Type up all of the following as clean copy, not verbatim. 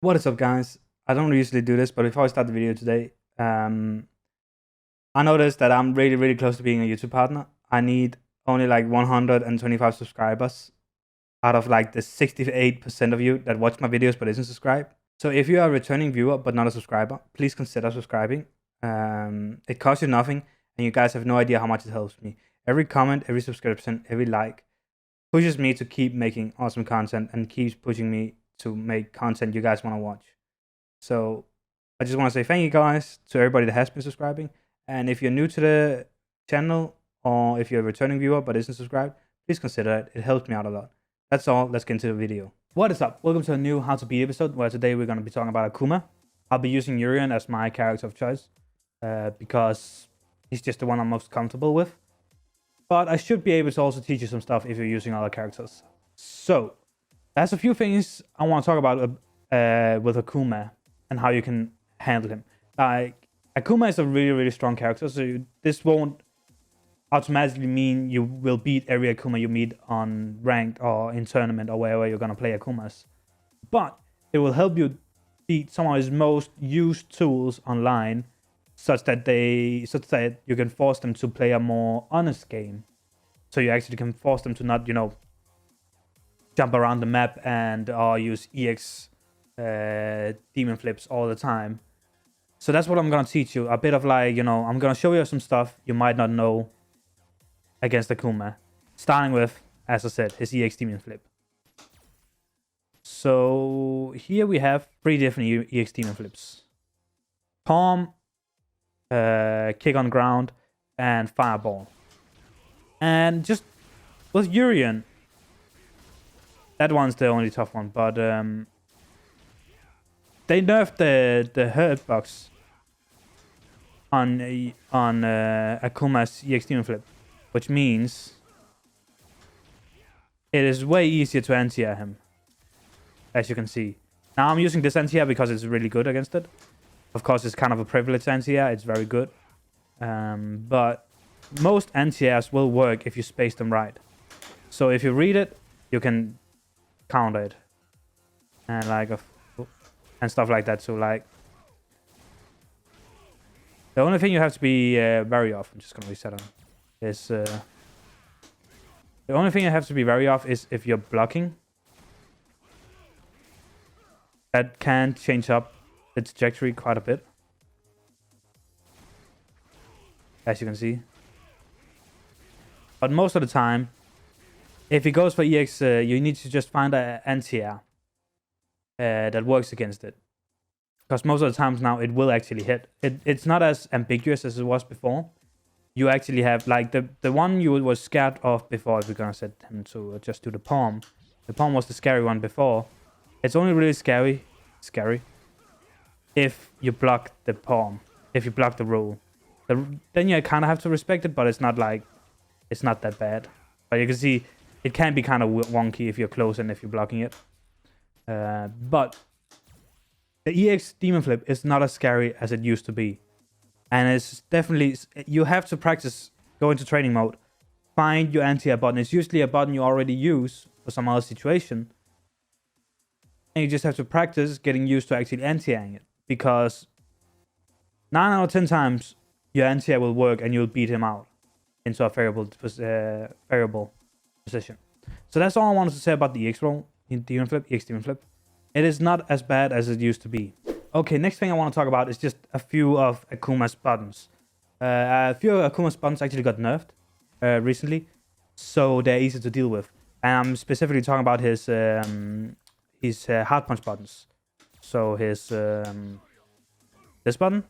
What is up, guys? I don't usually do this, but before I start the video today, I noticed that I'm really close to being a YouTube partner. I need only like 125 subscribers out of like the 68% of you that watch my videos but isn't subscribed. So if you are a returning viewer but not a subscriber, please consider subscribing. It costs you nothing, and you guys have no idea how much it helps me. Every comment, every subscription, every like pushes me to keep making awesome content and keeps pushing me to make content you guys want to watch. So I just want to say thank you guys to everybody that has been subscribing. And if you're new to the channel, or if you're a returning viewer but isn't subscribed, please consider it. It helps me out a lot. That's all. Let's get into the video. What is up? Welcome to a new How to Beat episode, where today we're going to be talking about Akuma. I'll be using Urian as my character of choice because he's just the one I'm most comfortable with. But I should be able to also teach you some stuff if you're using other characters. So there's a few things I want to talk about with Akuma and how you can handle him. Like, Akuma is a really strong character, so this won't automatically mean you will beat every Akuma you meet on ranked or in tournament or wherever you're gonna play Akumas. But it will help you beat some of his most used tools online, such that you can force them to play a more honest game. So you actually can force them to not, jump around the map and use EX demon flips all the time. So that's what I'm gonna teach you. A bit of like, I'm gonna show you some stuff you might not know against Akuma. Starting with, as I said, his EX demon flip. So here we have 3 different EX demon flips. Palm, kick on ground, and fireball. And just with Urian, that one's the only tough one, but they nerfed the hurt box on Akuma's EX demon flip, which means it is way easier to anti-air him, as you can see. Now I'm using this anti-air because it's really good against it. Of course, it's kind of a privileged anti-air. It's very good, but most anti-airs will work if you space them right. So if you read it, you can counter it, and stuff like that. So like, the only thing you have to be wary of, I'm just gonna reset on, is the only thing you have to be wary of is if you're blocking. That can change up the trajectory quite a bit, as you can see. But most of the time, if he goes for EX, you need to just find an anti-air that works against it. Because most of the times now, it will actually hit. It's not as ambiguous as it was before. You actually have, like, the one you was scared of before, if we're going to set him to just do the palm. The palm was the scary one before. It's only really scary, if you block the palm, if you block the roll. Then you kind of have to respect it, but it's not that bad. But you can see, it can be kind of wonky if you're close and if you're blocking it. But the EX demon flip is not as scary as it used to be. And it's definitely, you have to practice, go into training mode, find your anti-air button. It's usually a button you already use for some other situation. And you just have to practice getting used to actually anti-airing it. Because 9 out of 10 times, your anti-air will work and you'll beat him out into a variable position. So that's all I wanted to say about the EX roll in demon flip, EX demon flip. It is not as bad as it used to be. Okay, next thing I want to talk about is just a few of Akuma's buttons. A few of Akuma's buttons actually got nerfed recently, so they're easy to deal with. And I'm specifically talking about his hard punch buttons. So his this button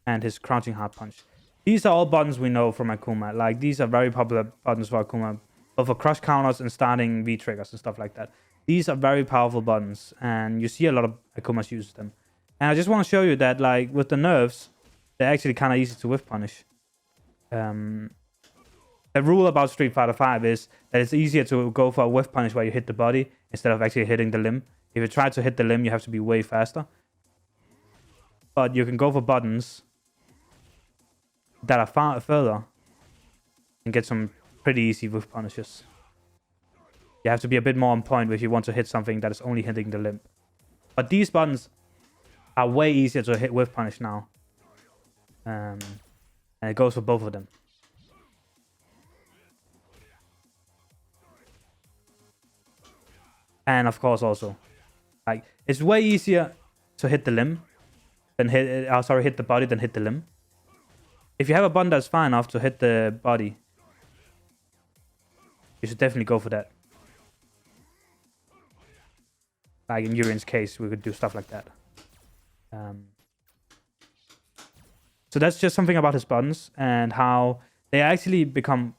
and his crouching hard punch. These are all buttons we know from Akuma. Like, these are very popular buttons for Akuma, both for crush counters and starting VTriggers and stuff like that. These are very powerful buttons, and you see a lot of Akumas use them. And I just want to show you that, like, with the nerfs, they're actually kind of easy to whiff punish. The rule about Street Fighter V is that it's easier to go for a whiff punish where you hit the body instead of actually hitting the limb. If you try to hit the limb, you have to be way faster. But you can go for buttons that are far further and get some pretty easy whiff punishes. You have to be a bit more on point if you want to hit something that is only hitting the limb. But these buttons are way easier to hit with punish now. And it goes for both of them. And of course also, like, it's way easier to hit the limb than hit the body than hit the limb. If you have a button that's far enough to hit the body, you should definitely go for that. Like in Urian's case, we could do stuff like that. So that's just something about his buttons and how they actually become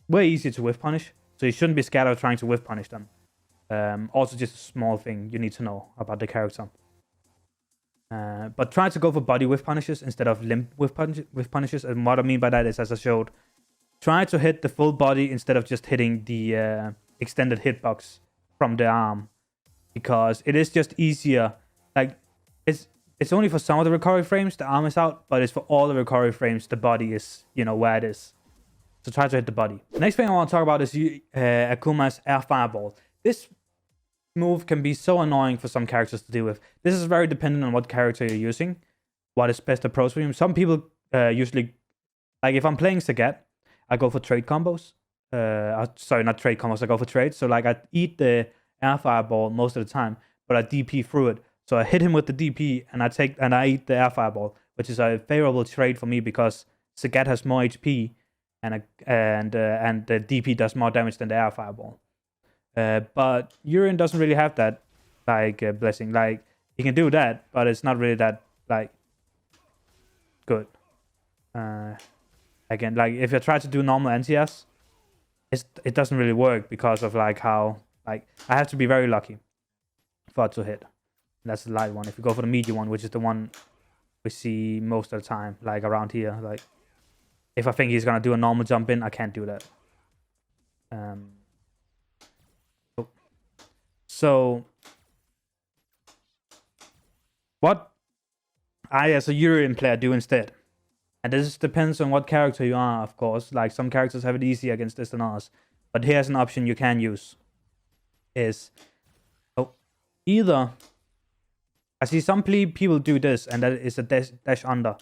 way easier to whiff punish. So you shouldn't be scared of trying to whiff punish them. Also just a small thing you need to know about the character. But try to go for body whiff punishes instead of limb whiff punishes. And what I mean by that is, as I showed, try to hit the full body instead of just hitting the extended hitbox from the arm. Because it is just easier. Like, it's only for some of the recovery frames the arm is out, but it's for all the recovery frames the body is, where it is. So try to hit the body. The next thing I want to talk about is Akuma's air fireball. This move can be so annoying for some characters to deal with. This is very dependent on what character you're using, what is best approach for him. Some people usually, like if I'm playing Sagat, I go for trade combos. Sorry, not trade combos, I go for trades. So like I eat the air fireball most of the time, but I DP through it. So I hit him with the DP and I eat the air fireball, which is a favorable trade for me because Sagat has more HP and the DP does more damage than the air fireball. But Urian doesn't really have that, like, blessing. Like, he can do that, but it's not really that, like, good. Again, like, if you try to do normal anti-airs, it doesn't really work because of, like, how, like, I have to be very lucky for it to hit. That's the light one. If you go for the medium one, which is the one we see most of the time, like, around here, like, if I think he's gonna do a normal jump in, I can't do that. So, what I, as a Urian player, do instead, and this depends on what character you are, of course. Like, some characters have it easier against this than others. But here's an option you can use. Is, either, I see some people do this, and that is a dash under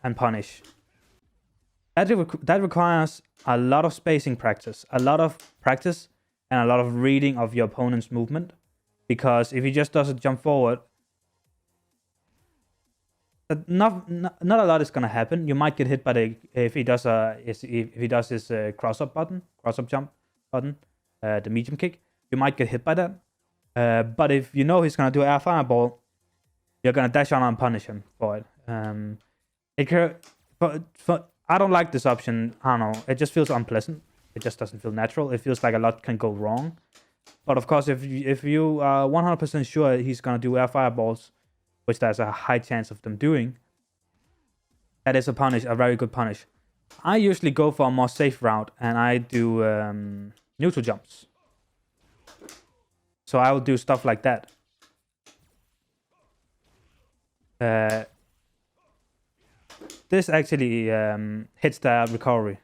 and punish. That requires a lot of spacing practice, and a lot of reading of your opponent's movement. Because if he just does a jump forward, not a lot is gonna happen. You might get hit by if he does his cross up jump button, the medium kick. You might get hit by that. But if you know he's gonna do air fireball, you're gonna dash on and punish him for it. I don't like this option. I don't know. It just feels unpleasant. It just doesn't feel natural. It feels like a lot can go wrong. But of course, if you are 100% sure he's gonna do air fireballs, which there's a high chance of them doing, that is a very good punish. I usually go for a more safe route, and I do neutral jumps. So I will do stuff like that. This actually hits the recovery.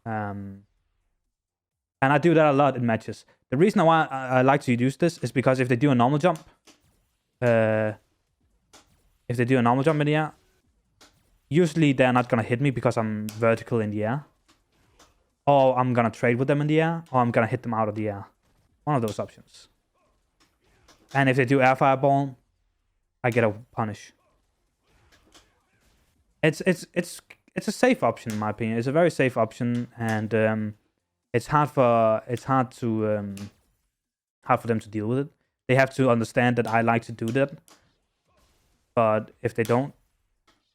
And I do that a lot in matches. The reason why I like to use this is because if they do a normal jump, in the air, usually they're not gonna hit me because I'm vertical in the air. Or I'm gonna trade with them in the air, or I'm gonna hit them out of the air. One of those options. And if they do air fireball, I get a punish. It's a safe option in my opinion. It's a very safe option, and it's hard for them to deal with it. They have to understand that I like to do that. But if they don't,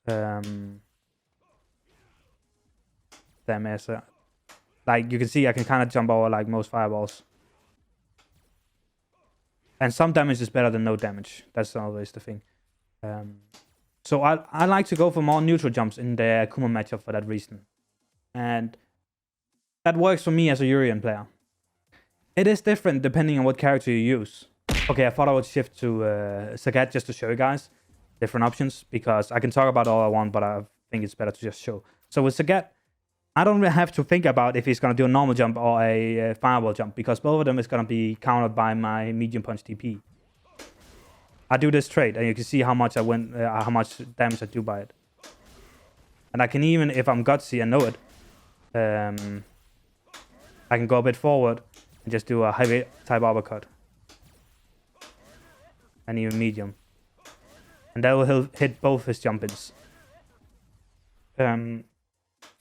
then like you can see, I can kind of jump over like most fireballs. And some damage is better than no damage. That's always the thing. So I like to go for more neutral jumps in the Akuma matchup for that reason. And that works for me as a Urian player. It is different depending on what character you use. Okay, I thought I would shift to Sagat just to show you guys different options, because I can talk about all I want, but I think it's better to just show. So with Sagat, I don't really have to think about if he's going to do a normal jump or a fireball jump, because both of them is going to be countered by my medium punch TP. I do this trade, and you can see how much I win, how much damage I do by it. And I can even, if I'm gutsy and know it, I can go a bit forward and just do a heavy type uppercut. And even medium. And that will hit both his jump-ins.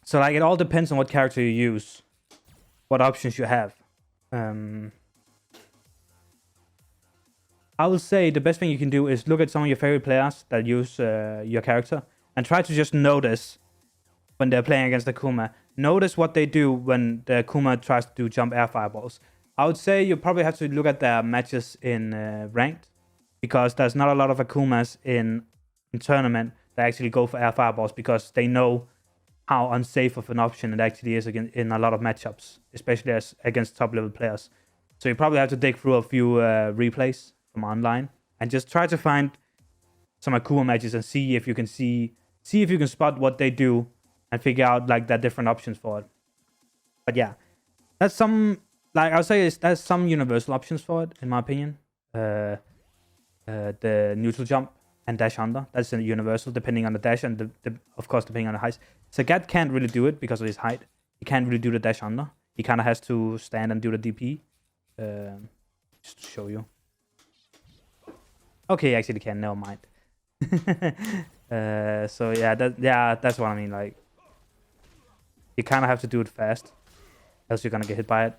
So like it all depends on what character you use, what options you have. I would say the best thing you can do is look at some of your favorite players that use your character and try to just notice when they're playing against Akuma. Notice what they do when the Akuma tries to do jump air fireballs. I would say you probably have to look at their matches in ranked, because there's not a lot of Akumas in tournament that actually go for air fireballs, because they know how unsafe of an option it actually is in a lot of matchups, especially against top level players. So you probably have to dig through a few replays from online and just try to find some Akuma matches and see if you can if you can spot what they do and figure out like the different options for it. But yeah, that's some, like I'll say, there's some universal options for it in my opinion. The neutral jump and dash under, that's a universal depending on the dash and of course depending on the height. Sagat can't really do it because of his height. He can't really do the dash under. He kind of has to stand and do the DP. Just to show you. Okay, he actually can. Never mind. So yeah, that's what I mean. Like, you kind of have to do it fast, else you're gonna get hit by it.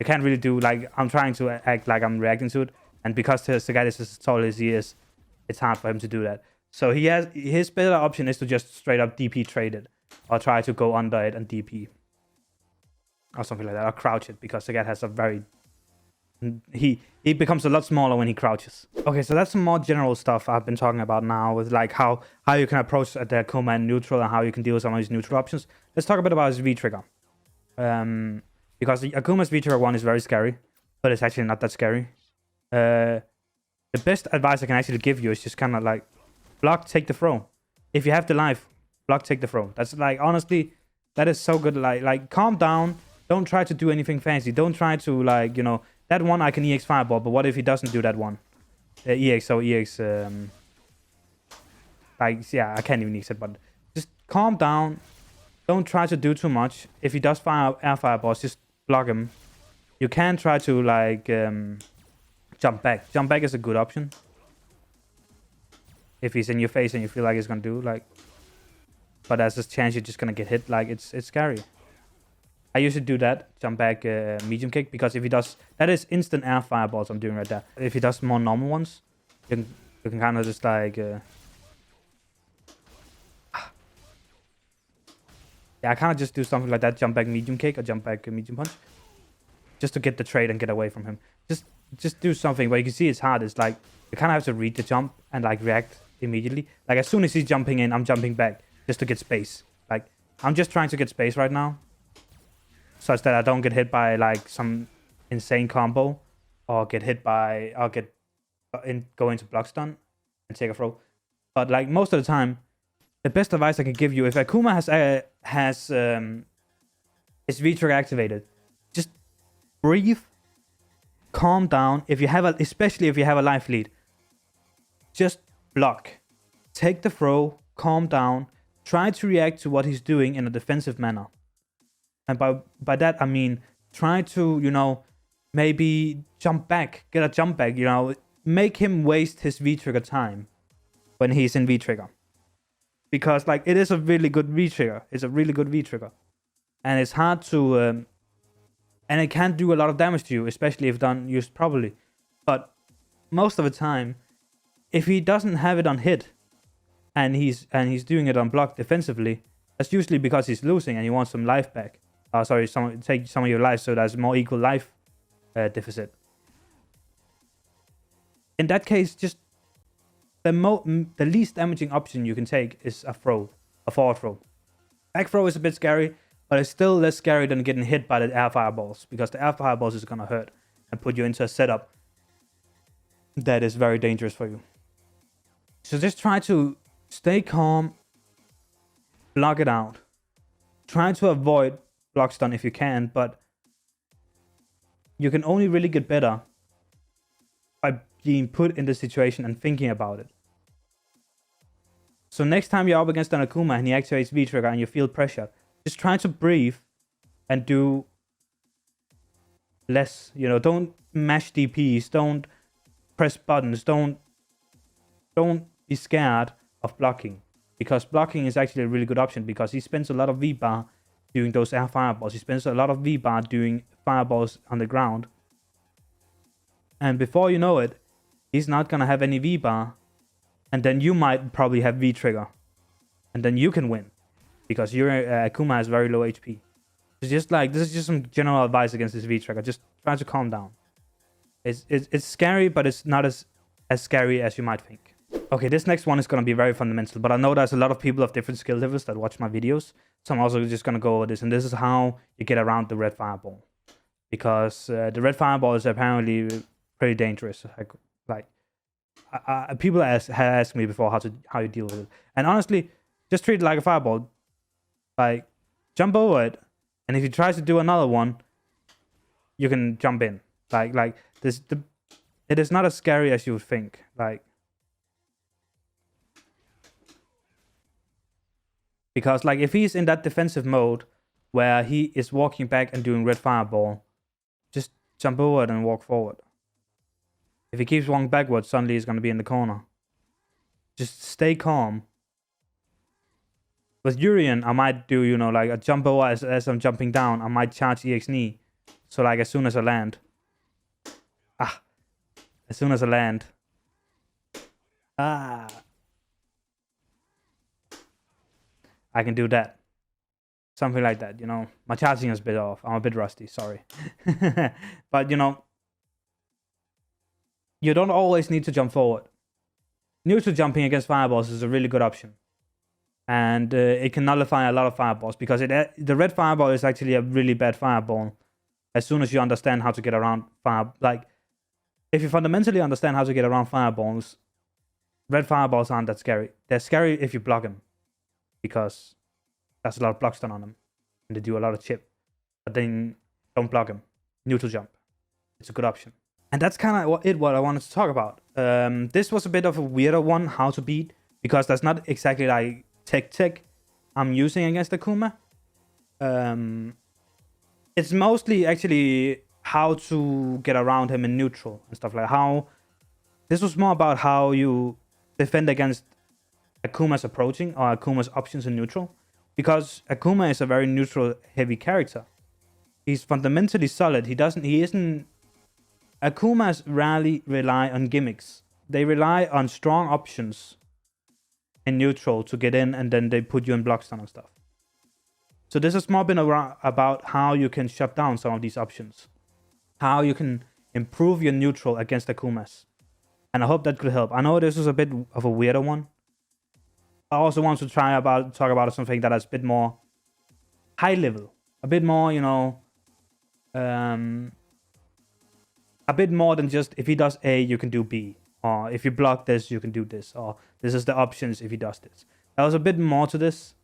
You can't really do, like, I'm trying to act like I'm reacting to it, and because Sagat is as tall as he is, it's hard for him to do that. So his better option is to just straight up DP trade it, or try to go under it and DP, or something like that, or crouch it, because Sagat has a very he becomes a lot smaller when he crouches. Okay, so that's some more general stuff I've been talking about now, with like how you can approach the Akuma in neutral and how you can deal with some of these neutral options. Let's talk a bit about his VTrigger. Because the Akuma's VTrigger 1 is very scary, but it's actually not that scary. The best advice I can actually give you is just kind of like block, take the throw. If you have the life, block, take the throw. That's like, honestly, that is so good. Like calm down. Don't try to do anything fancy. Don't try to, like, you know, that one I can EX fireball, but what if he doesn't do that one? EX, like, yeah, I can't even EX it, but just calm down. Don't try to do too much. If he does fire air fireballs, just block him. You can try to, like, jump back. Jump back is a good option. If he's in your face and you feel like he's gonna do, like, but there's this chance you're just gonna get hit. Like, it's scary. I usually do that, jump back medium kick, because if he does, that is instant air fireballs I'm doing right there. If he does more normal ones, you can kind of just like, yeah, I kind of just do something like that, jump back medium kick or jump back medium punch, just to get the trade and get away from him. Just do something where you can see it's hard. It's like, you kind of have to read the jump and like react immediately. Like as soon as he's jumping in, I'm jumping back just to get space. Like, I'm just trying to get space right now, such that I don't get hit by like some insane combo, or get hit by, or go into block stun and take a throw. But like most of the time, the best advice I can give you, if Akuma has his VTrigger activated, just breathe, calm down. If you have especially if you have a life lead, just block, take the throw, calm down, try to react to what he's doing in a defensive manner. And by that, I mean, try to, you know, maybe jump back, get a jump back, you know, make him waste his VTrigger time when he's in VTrigger. Because, like, it is a really good VTrigger. It's a really good VTrigger. And it's hard to, and it can do a lot of damage to you, especially if used properly. But most of the time, if he doesn't have it on hit, and he's doing it on block defensively, that's usually because he's losing and he wants some life back. Take some of your life so there's more equal life deficit. In that case, just the least damaging option you can take is a forward throw. Back throw is a bit scary, but it's still less scary than getting hit by the air fireballs, because the air fireballs is gonna hurt and put you into a setup that is very dangerous for you. So just try to stay calm, block it out. Try to avoid block stun if you can, but you can only really get better by being put in the situation and thinking about it. So next time you're up against an Akuma and he activates VTrigger and you feel pressure, just try to breathe and do less. You know, don't mash DPs, don't press buttons, don't be scared of blocking. Because blocking is actually a really good option because he spends a lot of V-bar doing those air fireballs. He spends a lot of V-bar doing fireballs on the ground. And before you know it, he's not going to have any V-bar. And then you might probably have VTrigger. And then you can win. Because your Akuma has very low HP. It's just like, this is just some general advice against this VTrigger. Just try to calm down. It's scary, but it's not as scary as you might think. Okay, this next one is going to be very fundamental. But I know there's a lot of people of different skill levels that watch my videos. So I'm also just going to go over this. And this is how you get around the red fireball. Because the red fireball is apparently pretty dangerous. People have asked me before how you deal with it. And honestly, just treat it like a fireball. Like, jump over it. And if he tries to do another one, you can jump in. Like this, it is not as scary as you would think. Like, because like if he's in that defensive mode where he is walking back and doing red fireball, just jump over it and walk forward. If he keeps walking backwards, suddenly he's going to be in the corner. Just stay calm. With Urian, I might do, you know, like a jump over as I'm jumping down. I might charge EX knee. So like as soon as I land. As soon as I land. I can do that. Something like that, you know. My charging is a bit off. I'm a bit rusty, sorry. But, you know, you don't always need to jump forward. Neutral jumping against fireballs is a really good option. And it can nullify a lot of fireballs because the red fireball is actually a really bad fireball. As soon as you understand how to get around if you fundamentally understand how to get around fireballs, red fireballs aren't that scary. They're scary if you block them because there's a lot of block stun on them and they do a lot of chip. But then don't block them. Neutral jump. It's a good option. And that's kind of what I wanted to talk about. This was a bit of a weirder one, how to beat, because that's not exactly like tech I'm using against Akuma. It's mostly actually how to get around him in neutral and stuff like how. This was more about how you defend against Akuma's approaching or Akuma's options in neutral, because Akuma is a very neutral heavy character. He's fundamentally solid. Akumas rarely rely on gimmicks. They rely on strong options in neutral to get in, and then they put you in block stun and stuff. So this has more been about how you can shut down some of these options. How you can improve your neutral against Akumas. And I hope that could help. I know this is a bit of a weirder one. I also want to talk about something that is a bit more high level. A bit more, you know, a bit more than just if he does A, you can do B. Or if you block this, you can do this. Or this is the options if he does this. There was a bit more to this.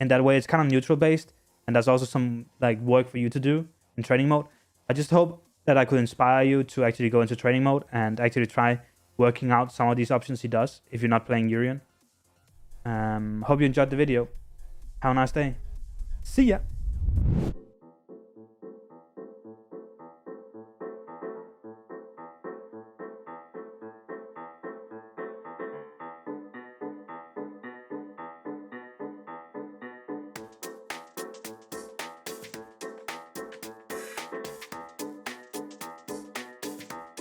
In that way, it's kind of neutral based. And there's also some like work for you to do in training mode. I just hope that I could inspire you to actually go into training mode and actually try working out some of these options he does if you're not playing Urian. Hope you enjoyed the video. Have a nice day. See ya.